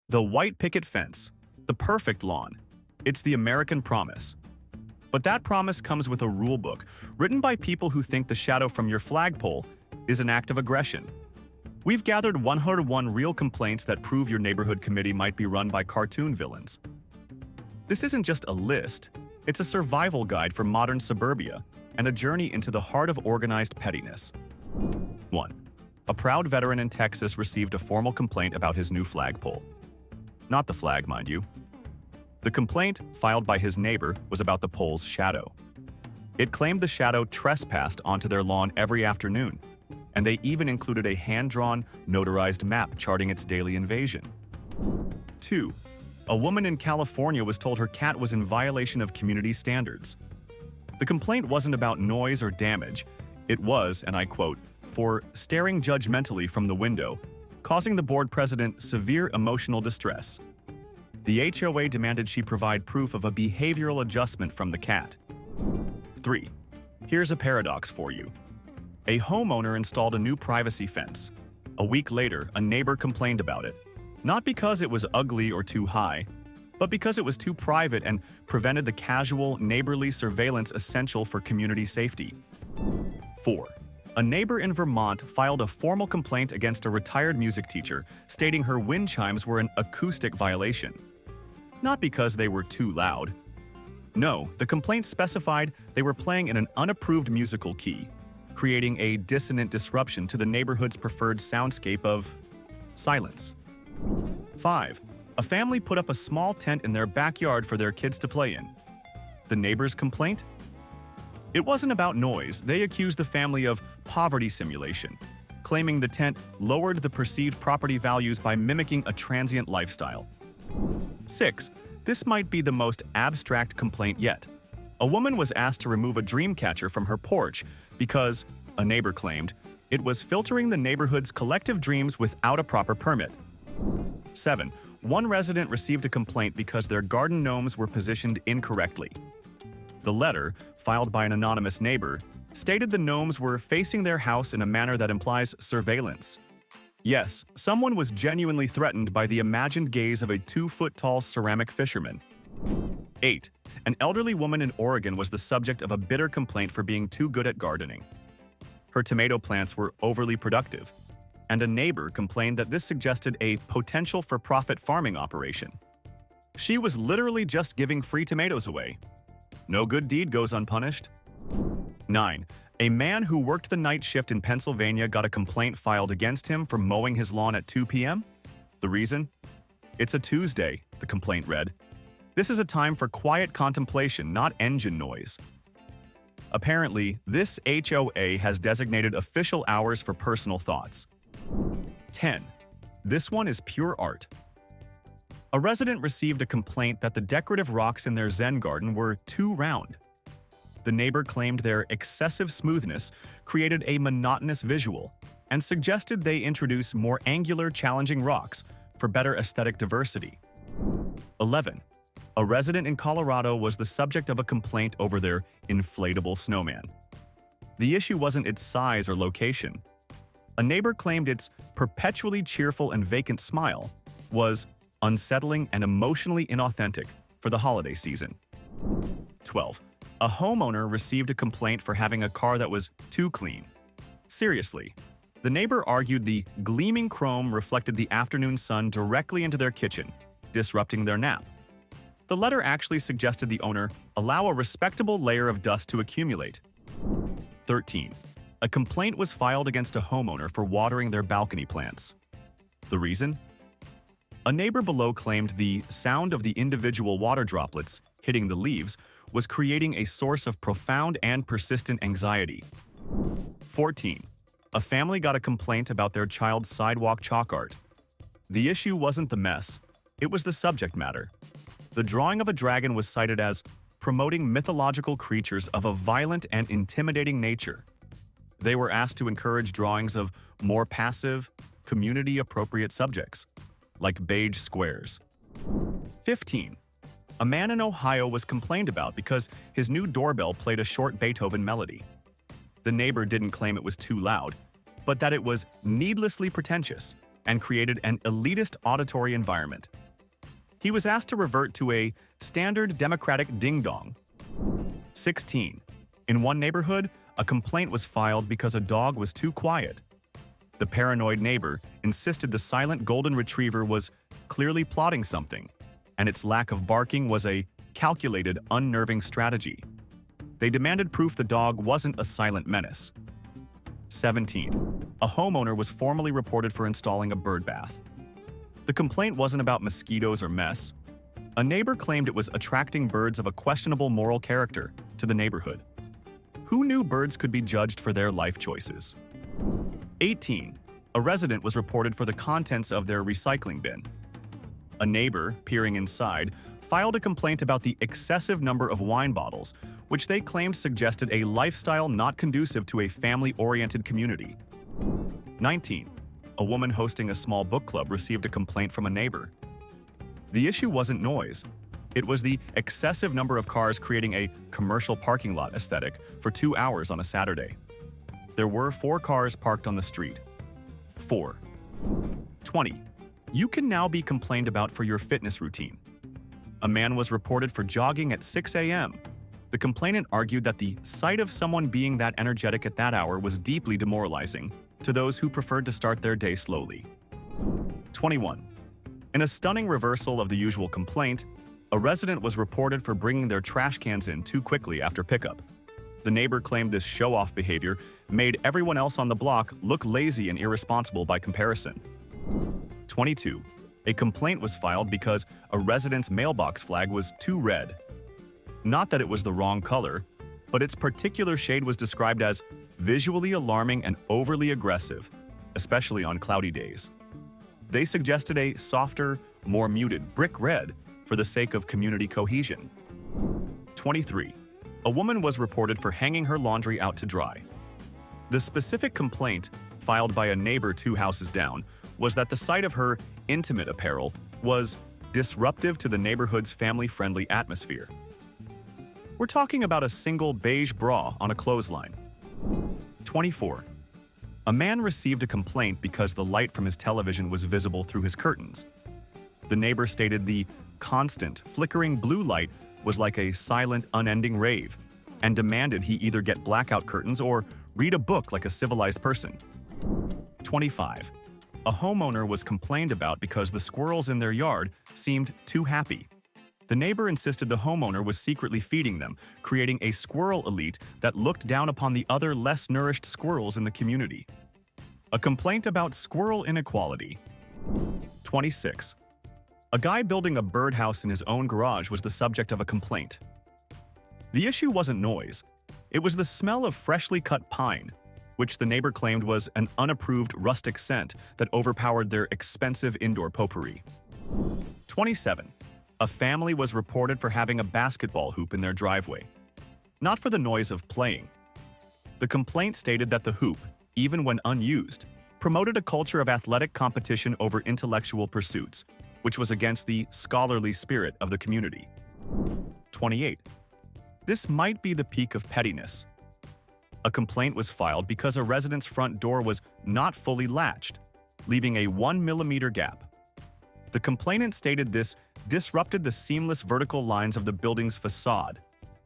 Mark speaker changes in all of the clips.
Speaker 1: The white picket fence, the perfect lawn. It's the American promise. But that promise comes with a rule book written by people who think the shadow from your flagpole is an act of aggression. We've gathered 101 real complaints that prove your neighborhood committee might be run by cartoon villains. This isn't just a list, it's a survival guide for modern suburbia and a journey into the heart of organized pettiness. 1. A proud veteran in Texas received a formal complaint about his new flagpole. Not the flag, mind you. The complaint, filed by his neighbor, was about the pole's shadow. It claimed the shadow trespassed onto their lawn every afternoon, and they even included a hand-drawn, notarized map charting its daily invasion. 2. A woman in California was told her cat was in violation of community standards. The complaint wasn't about noise or damage. It was, and I quote, for staring judgmentally from the window, causing the board president severe emotional distress. The HOA demanded she provide proof of a behavioral adjustment from the cat. 3. Here's a paradox for you. A homeowner installed a new privacy fence. A week later, a neighbor complained about it. Not because it was ugly or too high, but because it was too private and prevented the casual, neighborly surveillance essential for community safety. 4. A neighbor in Vermont filed a formal complaint against a retired music teacher, stating her wind chimes were an acoustic violation. Not because they were too loud. No, the complaint specified they were playing in an unapproved musical key, creating a dissonant disruption to the neighborhood's preferred soundscape of silence. 5. A family put up a small tent in their backyard for their kids to play in. The neighbor's complaint? It wasn't about noise. They accused the family of poverty simulation, claiming the tent lowered the perceived property values by mimicking a transient lifestyle. 6. This might be the most abstract complaint yet. A woman was asked to remove a dream catcher from her porch because, a neighbor claimed, it was filtering the neighborhood's collective dreams without a proper permit. 7. One resident received a complaint because their garden gnomes were positioned incorrectly. The letter, filed by an anonymous neighbor, stated the gnomes were facing their house in a manner that implies surveillance. Yes, someone was genuinely threatened by the imagined gaze of a 2-foot-tall ceramic fisherman. 8. An elderly woman in Oregon was the subject of a bitter complaint for being too good at gardening. Her tomato plants were overly productive, and a neighbor complained that this suggested a potential for profit farming operation. She was literally just giving free tomatoes away. No good deed goes unpunished. 9. A man who worked the night shift in Pennsylvania got a complaint filed against him for mowing his lawn at 2 p.m. The reason? It's a Tuesday, the complaint read. This is a time for quiet contemplation, not engine noise. Apparently, this HOA has designated official hours for personal thoughts. 10. This one is pure art. A resident received a complaint that the decorative rocks in their Zen garden were too round. The neighbor claimed their excessive smoothness created a monotonous visual and suggested they introduce more angular, challenging rocks for better aesthetic diversity. 11. A resident in Colorado was the subject of a complaint over their inflatable snowman. The issue wasn't its size or location. A neighbor claimed its perpetually cheerful and vacant smile was unsettling and emotionally inauthentic for the holiday season. 12. A homeowner received a complaint for having a car that was too clean. Seriously, the neighbor argued the gleaming chrome reflected the afternoon sun directly into their kitchen, disrupting their nap. The letter actually suggested the owner allow a respectable layer of dust to accumulate. 13. A complaint was filed against a homeowner for watering their balcony plants. The reason? A neighbor below claimed the sound of the individual water droplets hitting the leaves was creating a source of profound and persistent anxiety. 14. A family got a complaint about their child's sidewalk chalk art. The issue wasn't the mess, it was the subject matter. The drawing of a dragon was cited as promoting mythological creatures of a violent and intimidating nature. They were asked to encourage drawings of more passive, community-appropriate subjects, like beige squares. 15. A man in Ohio was complained about because his new doorbell played a short Beethoven melody. The neighbor didn't claim it was too loud, but that it was needlessly pretentious, and created an elitist auditory environment. He was asked to revert to a standard democratic ding-dong. 16. In one neighborhood, a complaint was filed because a dog was too quiet. The paranoid neighbor insisted the silent golden retriever was clearly plotting something, and its lack of barking was a calculated, unnerving strategy. They demanded proof the dog wasn't a silent menace. 17. A homeowner was formally reported for installing a bird bath. The complaint wasn't about mosquitoes or mess. A neighbor claimed it was attracting birds of a questionable moral character to the neighborhood. Who knew birds could be judged for their life choices? 18. A resident was reported for the contents of their recycling bin. A neighbor, peering inside, filed a complaint about the excessive number of wine bottles, which they claimed suggested a lifestyle not conducive to a family-oriented community. 19. A woman hosting a small book club received a complaint from a neighbor. The issue wasn't noise. It was the excessive number of cars creating a commercial parking lot aesthetic for 2 hours on a Saturday. There were 4 cars parked on the street. 4. 20. You can now be complained about for your fitness routine. A man was reported for jogging at 6 a.m. The complainant argued that the sight of someone being that energetic at that hour was deeply demoralizing to those who preferred to start their day slowly. 21. In a stunning reversal of the usual complaint, a resident was reported for bringing their trash cans in too quickly after pickup. The neighbor claimed this show-off behavior made everyone else on the block look lazy and irresponsible by comparison. 22. A complaint was filed because a resident's mailbox flag was too red. Not that it was the wrong color, but its particular shade was described as visually alarming and overly aggressive, especially on cloudy days. They suggested a softer, more muted brick red for the sake of community cohesion. 23. A woman was reported for hanging her laundry out to dry. The specific complaint, filed by a neighbor 2 houses down, was that the sight of her intimate apparel was disruptive to the neighborhood's family-friendly atmosphere. We're talking about a single beige bra on a clothesline. 24. A man received a complaint because the light from his television was visible through his curtains. The neighbor stated the constant, flickering blue light was like a silent, unending rave, and demanded he either get blackout curtains or read a book like a civilized person. 25. A homeowner was complained about because the squirrels in their yard seemed too happy. The neighbor insisted the homeowner was secretly feeding them, creating a squirrel elite that looked down upon the other less nourished squirrels in the community. A complaint about squirrel inequality. 26. A guy building a birdhouse in his own garage was the subject of a complaint. The issue wasn't noise. It was the smell of freshly cut pine, which the neighbor claimed was an unapproved rustic scent that overpowered their expensive indoor potpourri. 27. A family was reported for having a basketball hoop in their driveway, not for the noise of playing. The complaint stated that the hoop, even when unused, promoted a culture of athletic competition over intellectual pursuits, which was against the scholarly spirit of the community. 28. This might be the peak of pettiness. A complaint was filed because a resident's front door was not fully latched, leaving a 1 millimeter gap. The complainant stated this disrupted the seamless vertical lines of the building's facade,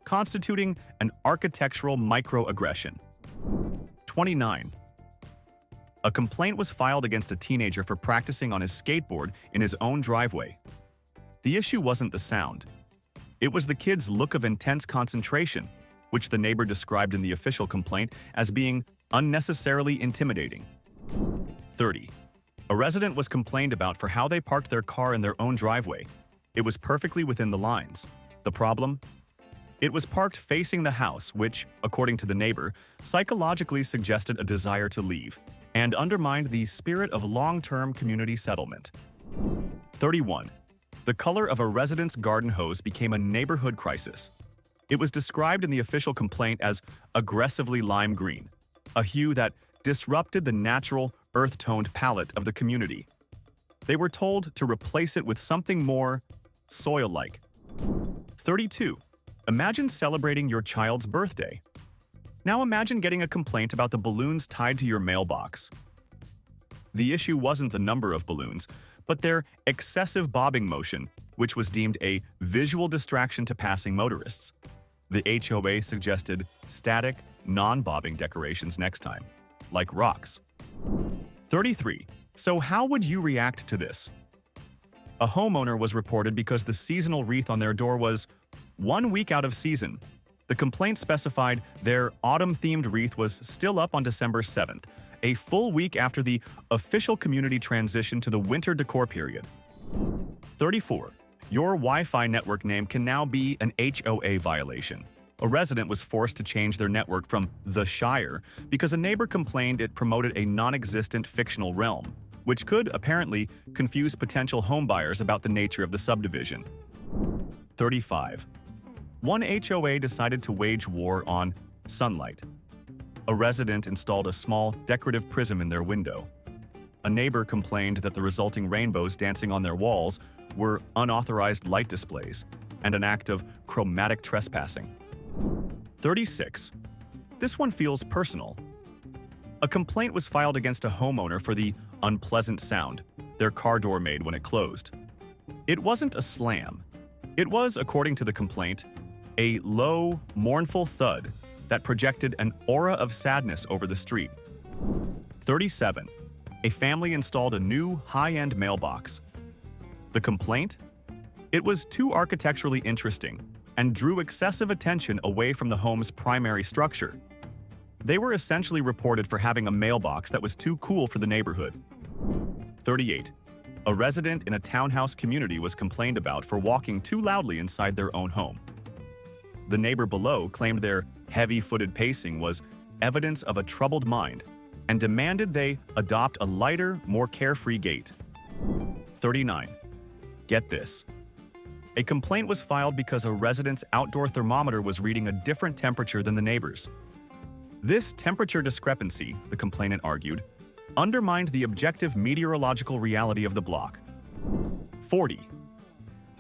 Speaker 1: constituting an architectural microaggression. 29. A complaint was filed against a teenager for practicing on his skateboard in his own driveway. The issue wasn't the sound. It was the kid's look of intense concentration, which the neighbor described in the official complaint as being unnecessarily intimidating. 30. A resident was complained about for how they parked their car in their own driveway. It was perfectly within the lines. The problem? It was parked facing the house, which, according to the neighbor, psychologically suggested a desire to leave and undermined the spirit of long-term community settlement. 31. The color of a resident's garden hose became a neighborhood crisis. It was described in the official complaint as aggressively lime green, a hue that disrupted the natural, earth-toned palette of the community. They were told to replace it with something more soil-like. 32. Imagine celebrating your child's birthday. Now imagine getting a complaint about the balloons tied to your mailbox. The issue wasn't the number of balloons, but their excessive bobbing motion, which was deemed a visual distraction to passing motorists. The HOA suggested static, non-bobbing decorations next time, like rocks. 33. So how would you react to this? A homeowner was reported because the seasonal wreath on their door was 1 week out of season. The complaint specified their autumn-themed wreath was still up on December 7th, a full week after the official community transition to the winter decor period. 34. Your Wi-Fi network name can now be an HOA violation. A resident was forced to change their network from The Shire because a neighbor complained it promoted a non-existent fictional realm, which could, apparently, confuse potential homebuyers about the nature of the subdivision. 35. One HOA decided to wage war on sunlight. A resident installed a small, decorative prism in their window. A neighbor complained that the resulting rainbows dancing on their walls were unauthorized light displays and an act of chromatic trespassing. 36. This one feels personal. A complaint was filed against a homeowner for the unpleasant sound their car door made when it closed. It wasn't a slam. It was, according to the complaint, a low, mournful thud that projected an aura of sadness over the street. 37. A family installed a new, high-end mailbox. The complaint? It was too architecturally interesting and drew excessive attention away from the home's primary structure. They were essentially reported for having a mailbox that was too cool for the neighborhood. 38. A resident in a townhouse community was complained about for walking too loudly inside their own home. The neighbor below claimed their heavy-footed pacing was evidence of a troubled mind and demanded they adopt a lighter, more carefree gait. 39. Get this. A complaint was filed because a resident's outdoor thermometer was reading a different temperature than the neighbor's. This temperature discrepancy, the complainant argued, undermined the objective meteorological reality of the block. 40.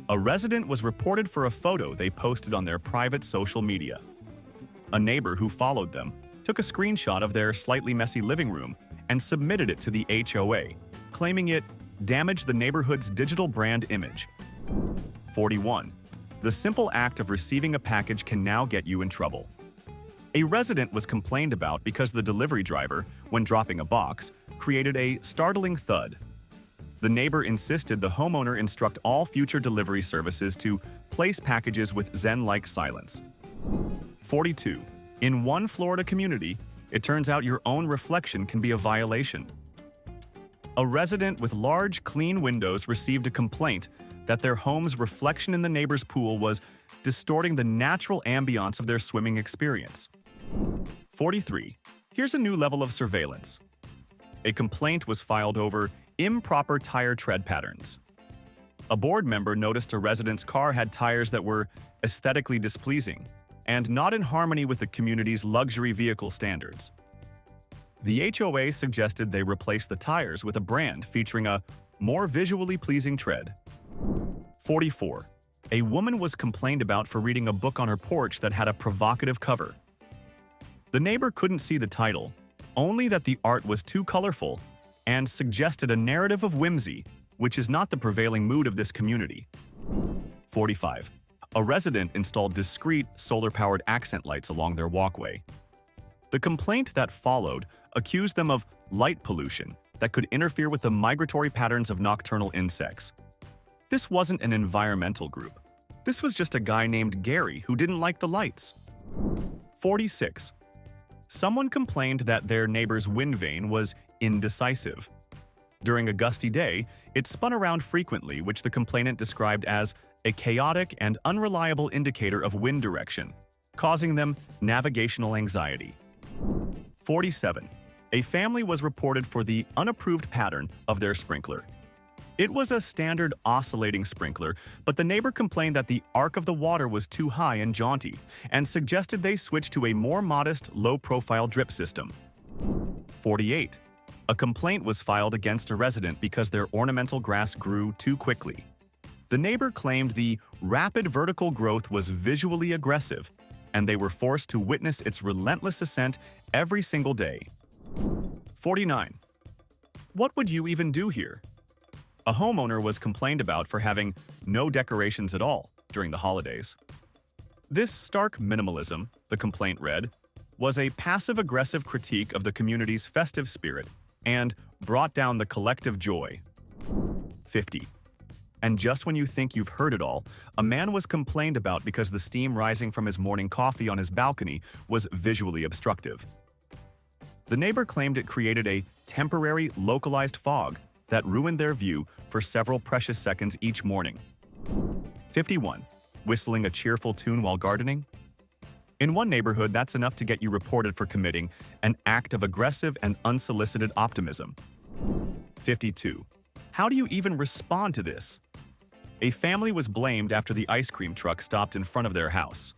Speaker 1: A resident was reported for a photo they posted on their private social media. A neighbor who followed them took a screenshot of their slightly messy living room and submitted it to the HOA, claiming it damaged the neighborhood's digital brand image. 41. The simple act of receiving a package can now get you in trouble. A resident was complained about because the delivery driver, when dropping a box, created a startling thud. The neighbor insisted the homeowner instruct all future delivery services to place packages with Zen-like silence. 42. In one Florida community, it turns out your own reflection can be a violation. A resident with large, clean windows received a complaint that their home's reflection in the neighbor's pool was distorting the natural ambiance of their swimming experience. 43. Here's a new level of surveillance. A complaint was filed over improper tire tread patterns. A board member noticed a resident's car had tires that were aesthetically displeasing and not in harmony with the community's luxury vehicle standards. The HOA suggested they replace the tires with a brand featuring a more visually pleasing tread. 44. A woman was complained about for reading a book on her porch that had a provocative cover. The neighbor couldn't see the title, only that the art was too colorful and suggested a narrative of whimsy, which is not the prevailing mood of this community. 45. A resident installed discrete, solar-powered accent lights along their walkway. The complaint that followed accused them of light pollution that could interfere with the migratory patterns of nocturnal insects. This wasn't an environmental group. This was just a guy named Gary who didn't like the lights. 46. Someone complained that their neighbor's wind vane was indecisive. During a gusty day, it spun around frequently, which the complainant described as a chaotic and unreliable indicator of wind direction, causing them navigational anxiety. 47. A family was reported for the unapproved pattern of their sprinkler. It was a standard oscillating sprinkler, but the neighbor complained that the arc of the water was too high and jaunty, and suggested they switch to a more modest, low-profile drip system. 48. A complaint was filed against a resident because their ornamental grass grew too quickly. The neighbor claimed the rapid vertical growth was visually aggressive, and they were forced to witness its relentless ascent every single day. 49. What would you even do here? A homeowner was complained about for having no decorations at all during the holidays. This stark minimalism, the complaint read, was a passive-aggressive critique of the community's festive spirit and brought down the collective joy. 50. And just when you think you've heard it all, a man was complained about because the steam rising from his morning coffee on his balcony was visually obstructive. The neighbor claimed it created a temporary, localized fog that ruined their view for several precious seconds each morning. 51. Whistling a cheerful tune while gardening? In one neighborhood, that's enough to get you reported for committing an act of aggressive and unsolicited optimism. 52. How do you even respond to this? A family was blamed after the ice cream truck stopped in front of their house.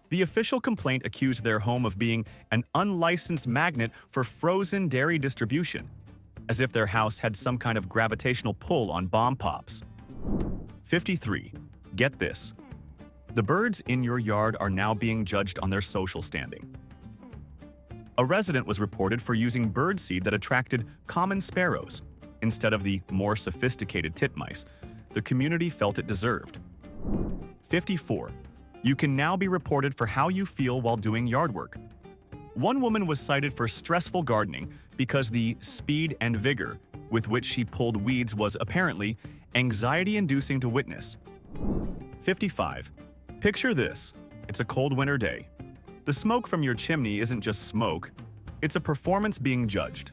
Speaker 1: The official complaint accused their home of being an unlicensed magnet for frozen dairy distribution, as if their house had some kind of gravitational pull on bomb pops. 53. Get this. The birds in your yard are now being judged on their social standing. A resident was reported for using birdseed that attracted common sparrows instead of the more sophisticated titmice the community felt it deserved. 54. You can now be reported for how you feel while doing yard work. One woman was cited for stressful gardening because the speed and vigor with which she pulled weeds was apparently anxiety-inducing to witness. 55. Picture this. It's a cold winter day. The smoke from your chimney isn't just smoke, it's a performance being judged.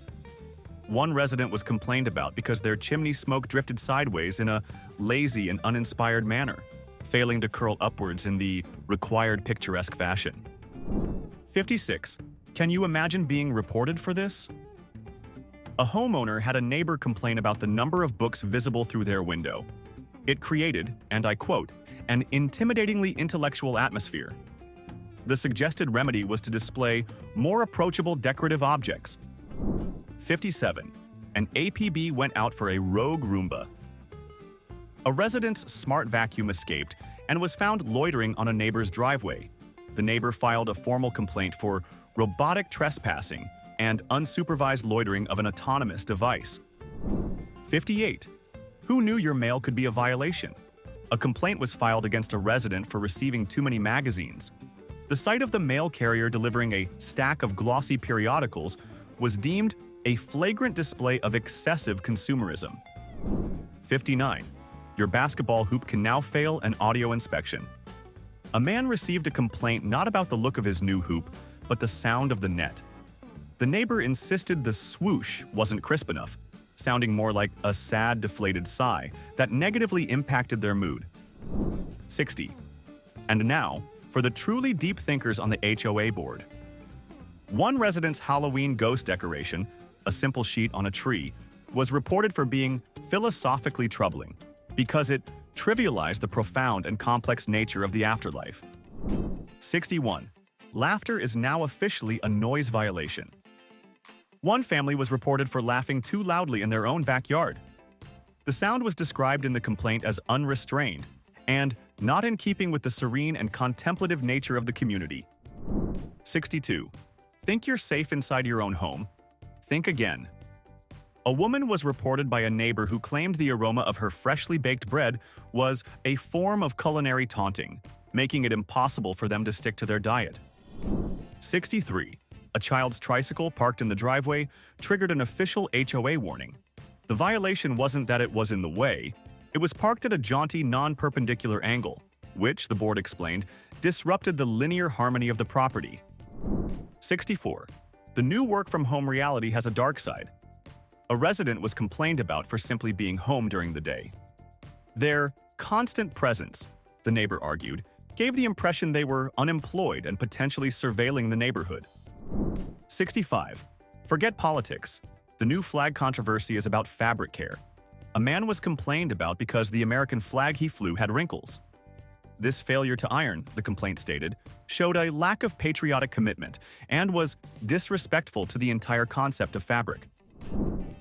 Speaker 1: One resident was complained about because their chimney smoke drifted sideways in a lazy and uninspired manner, failing to curl upwards in the required picturesque fashion. 56. Can you imagine being reported for this? A homeowner had a neighbor complain about the number of books visible through their window. It created, and I quote, an intimidatingly intellectual atmosphere. The suggested remedy was to display more approachable decorative objects. 57. An APB went out for a rogue Roomba. A resident's smart vacuum escaped and was found loitering on a neighbor's driveway. The neighbor filed a formal complaint for robotic trespassing and unsupervised loitering of an autonomous device. 58. Who knew your mail could be a violation? A complaint was filed against a resident for receiving too many magazines. The sight of the mail carrier delivering a stack of glossy periodicals was deemed a flagrant display of excessive consumerism. 59. Your basketball hoop can now fail an audio inspection. A man received a complaint not about the look of his new hoop, but the sound of the net. The neighbor insisted the swoosh wasn't crisp enough, sounding more like a sad, deflated sigh that negatively impacted their mood. 60. And now, for the truly deep thinkers on the HOA board. One resident's Halloween ghost decoration, a simple sheet on a tree, was reported for being philosophically troubling because it trivialized the profound and complex nature of the afterlife. 61. Laughter is now officially a noise violation. One family was reported for laughing too loudly in their own backyard. The sound was described in the complaint as unrestrained and not in keeping with the serene and contemplative nature of the community. 62. Think you're safe inside your own home? Think again. A woman was reported by a neighbor who claimed the aroma of her freshly baked bread was a form of culinary taunting, making it impossible for them to stick to their diet. 63. A child's tricycle parked in the driveway triggered an official HOA warning. The violation wasn't that it was in the way, it was parked at a jaunty, non-perpendicular angle, which, the board explained, disrupted the linear harmony of the property. 64. The new work-from-home reality has a dark side. A resident was complained about for simply being home during the day. Their constant presence, the neighbor argued, gave the impression they were unemployed and potentially surveilling the neighborhood. 65. Forget politics. The new flag controversy is about fabric care. A man was complained about because the American flag he flew had wrinkles. This failure to iron, the complaint stated, showed a lack of patriotic commitment and was disrespectful to the entire concept of fabric.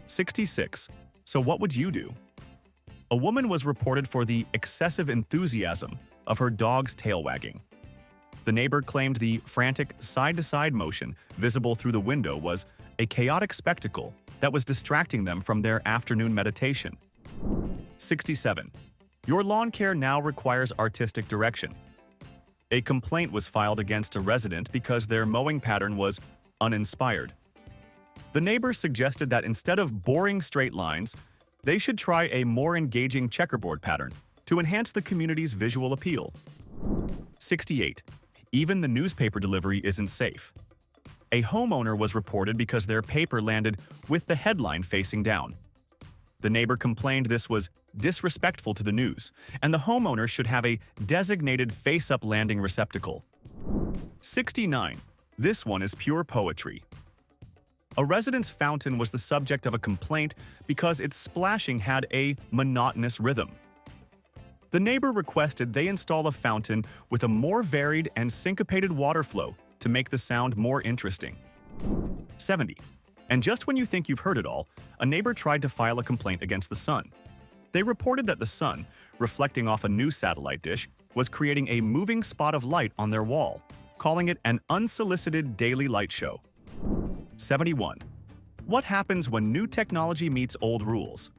Speaker 1: 66. So what would you do? A woman was reported for the excessive enthusiasm of her dog's tail wagging. The neighbor claimed the frantic side-to-side motion visible through the window was a chaotic spectacle that was distracting them from their afternoon meditation. 67. Your lawn care now requires artistic direction. A complaint was filed against a resident because their mowing pattern was uninspired. The neighbor suggested that instead of boring straight lines, they should try a more engaging checkerboard pattern to enhance the community's visual appeal. 68. Even the newspaper delivery isn't safe. A homeowner was reported because their paper landed with the headline facing down. The neighbor complained this was disrespectful to the news, and the homeowner should have a designated face-up landing receptacle. 69. This one is pure poetry. A resident's fountain was the subject of a complaint because its splashing had a monotonous rhythm. The neighbor requested they install a fountain with a more varied and syncopated water flow to make the sound more interesting. 70. And just when you think you've heard it all, a neighbor tried to file a complaint against the sun. They reported that the sun, reflecting off a new satellite dish, was creating a moving spot of light on their wall, calling it an unsolicited daily light show. 71. What happens when new technology meets old rules?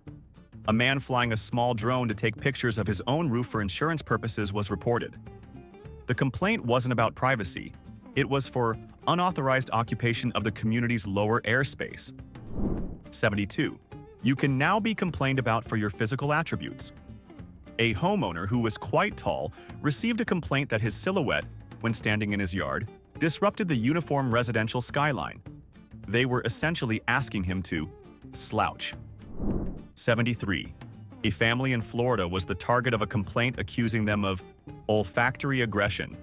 Speaker 1: A man flying a small drone to take pictures of his own roof for insurance purposes was reported. The complaint wasn't about privacy. It was for unauthorized occupation of the community's lower airspace. 72. You can now be complained about for your physical attributes. A homeowner who was quite tall received a complaint that his silhouette, when standing in his yard, disrupted the uniform residential skyline. They were essentially asking him to slouch. 73. A family in Florida was the target of a complaint accusing them of olfactory aggression.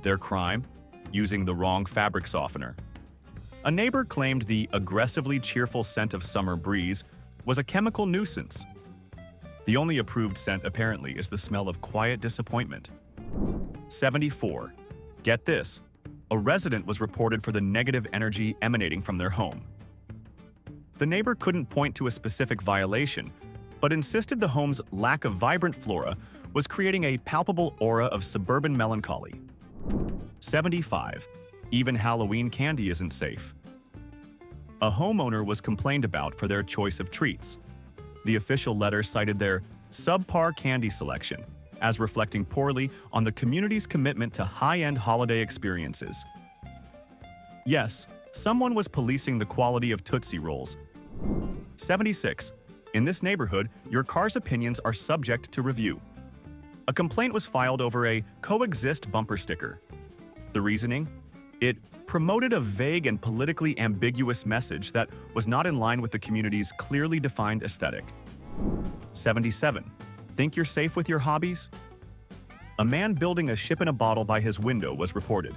Speaker 1: Their crime? Using the wrong fabric softener. A neighbor claimed the aggressively cheerful scent of summer breeze was a chemical nuisance. The only approved scent, apparently, is the smell of quiet disappointment. 74. Get this. A resident was reported for the negative energy emanating from their home. The neighbor couldn't point to a specific violation, but insisted the home's lack of vibrant flora was creating a palpable aura of suburban melancholy. 75. Even Halloween candy isn't safe. A homeowner was complained about for their choice of treats. The official letter cited their subpar candy selection as reflecting poorly on the community's commitment to high-end holiday experiences. Yes, someone was policing the quality of Tootsie Rolls. 76. In this neighborhood, your car's opinions are subject to review. A complaint was filed over a coexist bumper sticker. The reasoning? It promoted a vague and politically ambiguous message that was not in line with the community's clearly defined aesthetic. 77. Think you're safe with your hobbies? A man building a ship-in-a-bottle by his window was reported.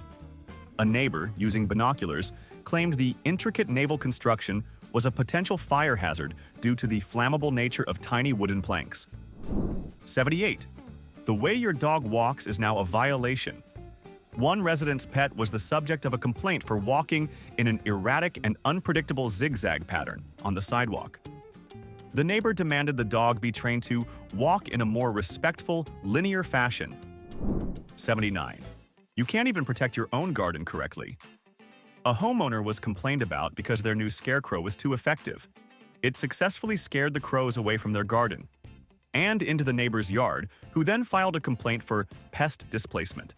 Speaker 1: A neighbor, using binoculars, claimed the intricate naval construction was a potential fire hazard due to the flammable nature of tiny wooden planks. 78. The way your dog walks is now a violation. One resident's pet was the subject of a complaint for walking in an erratic and unpredictable zigzag pattern on the sidewalk. The neighbor demanded the dog be trained to walk in a more respectful, linear fashion. 79. You can't even protect your own garden correctly. A homeowner was complained about because their new scarecrow was too effective. It successfully scared the crows away from their garden and into the neighbor's yard, who then filed a complaint for pest displacement.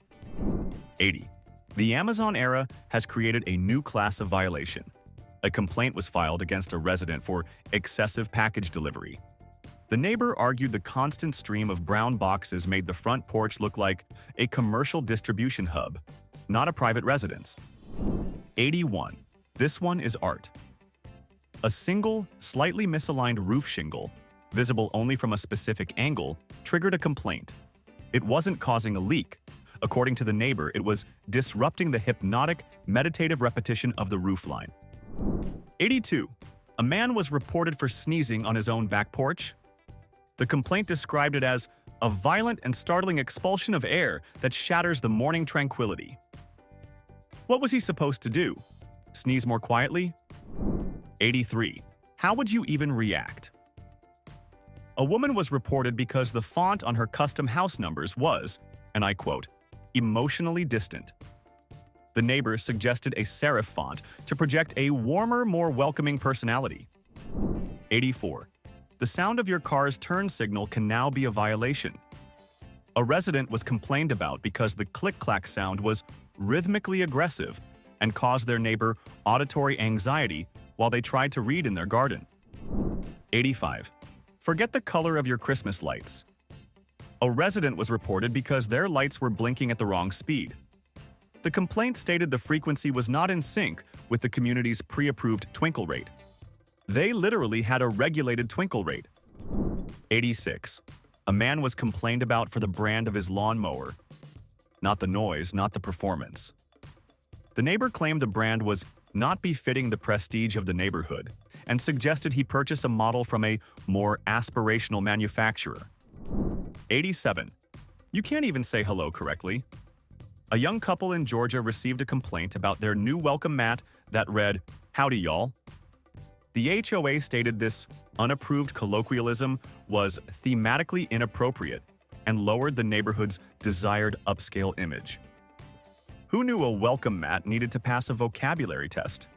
Speaker 1: 80. The Amazon era has created a new class of violation. A complaint was filed against a resident for excessive package delivery. The neighbor argued the constant stream of brown boxes made the front porch look like a commercial distribution hub, not a private residence. 81. This one is art. A single, slightly misaligned roof shingle, visible only from a specific angle, triggered a complaint. It wasn't causing a leak. According to the neighbor, it was disrupting the hypnotic, meditative repetition of the roofline. 82. A man was reported for sneezing on his own back porch. The complaint described it as a violent and startling expulsion of air that shatters the morning tranquility. What was he supposed to do? Sneeze more quietly? 83. How would you even react? A woman was reported because the font on her custom house numbers was, and I quote, emotionally distant. The neighbor suggested a serif font to project a warmer, more welcoming personality. 84. The sound of your car's turn signal can now be a violation. A resident was complained about because the click-clack sound was rhythmically aggressive and caused their neighbor auditory anxiety while they tried to read in their garden. 85. Forget the color of your Christmas lights. A resident was reported because their lights were blinking at the wrong speed. The complaint stated the frequency was not in sync with the community's pre-approved twinkle rate. They literally had a regulated twinkle rate. 86. A man was complained about for the brand of his lawnmower. Not the noise, not the performance. The neighbor claimed the brand was not befitting the prestige of the neighborhood and suggested he purchase a model from a more aspirational manufacturer. 87. You can't even say hello correctly. A young couple in Georgia received a complaint about their new welcome mat that read, "Howdy, y'all." The HOA stated this unapproved colloquialism was thematically inappropriate and lowered the neighborhood's desired upscale image. Who knew a welcome mat needed to pass a vocabulary test?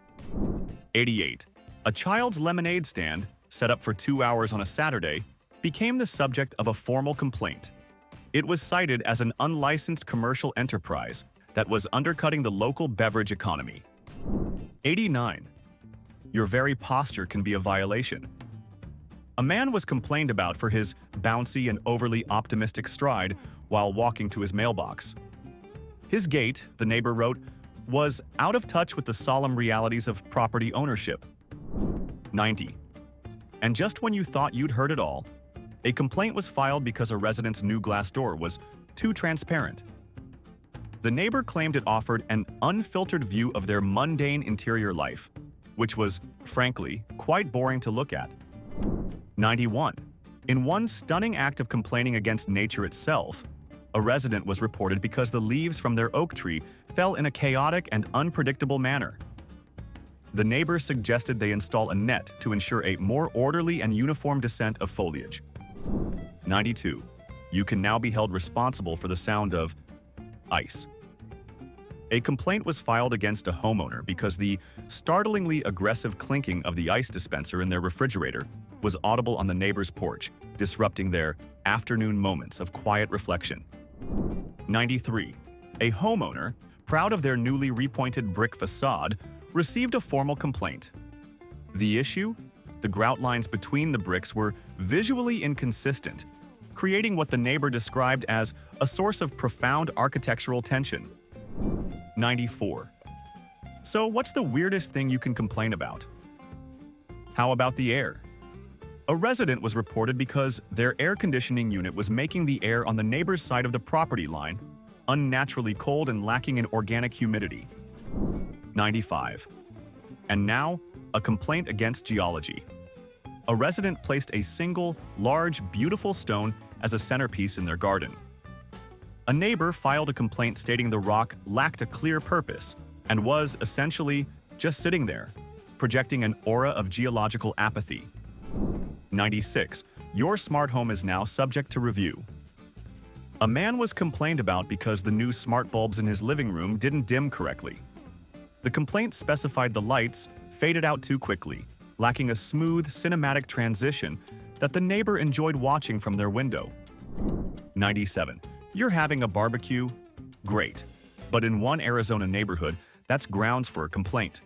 Speaker 1: 88. A child's lemonade stand, set up for 2 hours on a Saturday, became the subject of a formal complaint. It was cited as an unlicensed commercial enterprise that was undercutting the local beverage economy. 89. Your very posture can be a violation. A man was complained about for his bouncy and overly optimistic stride while walking to his mailbox. His gait, the neighbor wrote, was out of touch with the solemn realities of property ownership. 90. And just when you thought you'd heard it all, a complaint was filed because a resident's new glass door was too transparent. The neighbor claimed it offered an unfiltered view of their mundane interior life, which was, frankly, quite boring to look at. 91. In one stunning act of complaining against nature itself, a resident was reported because the leaves from their oak tree fell in a chaotic and unpredictable manner. The neighbor suggested they install a net to ensure a more orderly and uniform descent of foliage. 92. You can now be held responsible for the sound of ice. A complaint was filed against a homeowner because the startlingly aggressive clinking of the ice dispenser in their refrigerator was audible on the neighbor's porch, disrupting their afternoon moments of quiet reflection. 93. A homeowner, proud of their newly repointed brick facade, received a formal complaint. The issue? The grout lines between the bricks were visually inconsistent, creating what the neighbor described as a source of profound architectural tension. 94. So what's the weirdest thing you can complain about? How about the air? A resident was reported because their air conditioning unit was making the air on the neighbor's side of the property line unnaturally cold and lacking in organic humidity. 95. And now, a complaint against geology. A resident placed a single, large, beautiful stone as a centerpiece in their garden. A neighbor filed a complaint stating the rock lacked a clear purpose and was, essentially, just sitting there, projecting an aura of geological apathy. 96. Your smart home is now subject to review. A man was complained about because the new smart bulbs in his living room didn't dim correctly. The complaint specified the lights faded out too quickly, lacking a smooth, cinematic transition that the neighbor enjoyed watching from their window. 97. You're having a barbecue? Great. But in one Arizona neighborhood, that's grounds for a complaint.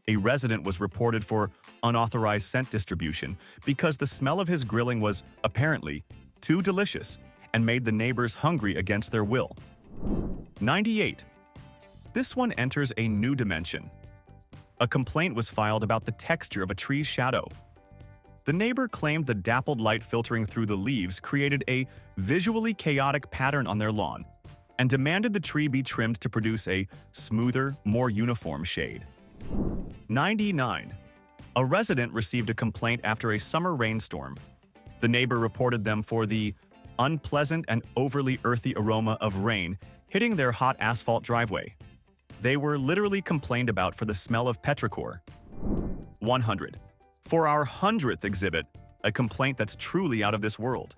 Speaker 1: A resident was reported for unauthorized scent distribution because the smell of his grilling was, apparently, too delicious and made the neighbors hungry against their will. 98. This one enters a new dimension. A complaint was filed about the texture of a tree's shadow. The neighbor claimed the dappled light filtering through the leaves created a visually chaotic pattern on their lawn and demanded the tree be trimmed to produce a smoother, more uniform shade. 99. A resident received a complaint after a summer rainstorm. The neighbor reported them for the unpleasant and overly earthy aroma of rain hitting their hot asphalt driveway. They were literally complained about for the smell of petrichor. 100. For our 100th exhibit, a complaint that's truly out of this world.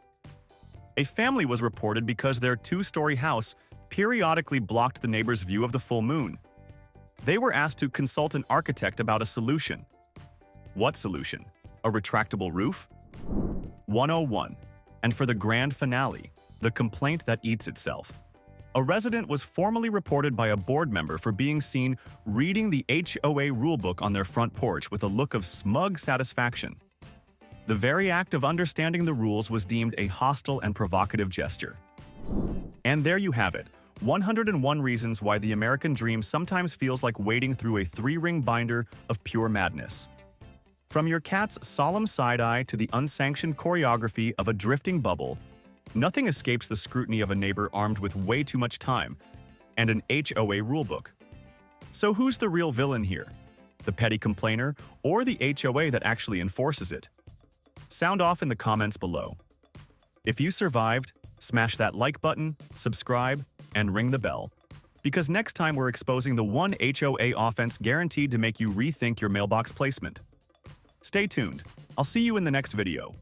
Speaker 1: A family was reported because their two-story house periodically blocked the neighbor's view of the full moon, They were asked to consult an architect about a solution. What solution? A retractable roof? 101. And for the grand finale, the complaint that eats itself. A resident was formally reported by a board member for being seen reading the HOA rulebook on their front porch with a look of smug satisfaction. The very act of understanding the rules was deemed a hostile and provocative gesture. And there you have it, 101 reasons why the American dream sometimes feels like wading through a 3-ring binder of pure madness. From your cat's solemn side-eye to the unsanctioned choreography of a drifting bubble, nothing escapes the scrutiny of a neighbor armed with way too much time and an HOA rulebook. So who's the real villain here? The petty complainer or the HOA that actually enforces it? Sound off in the comments below. If you survived, smash that like button, subscribe, and ring the bell. Because next time we're exposing the one HOA offense guaranteed to make you rethink your mailbox placement. Stay tuned. I'll see you in the next video.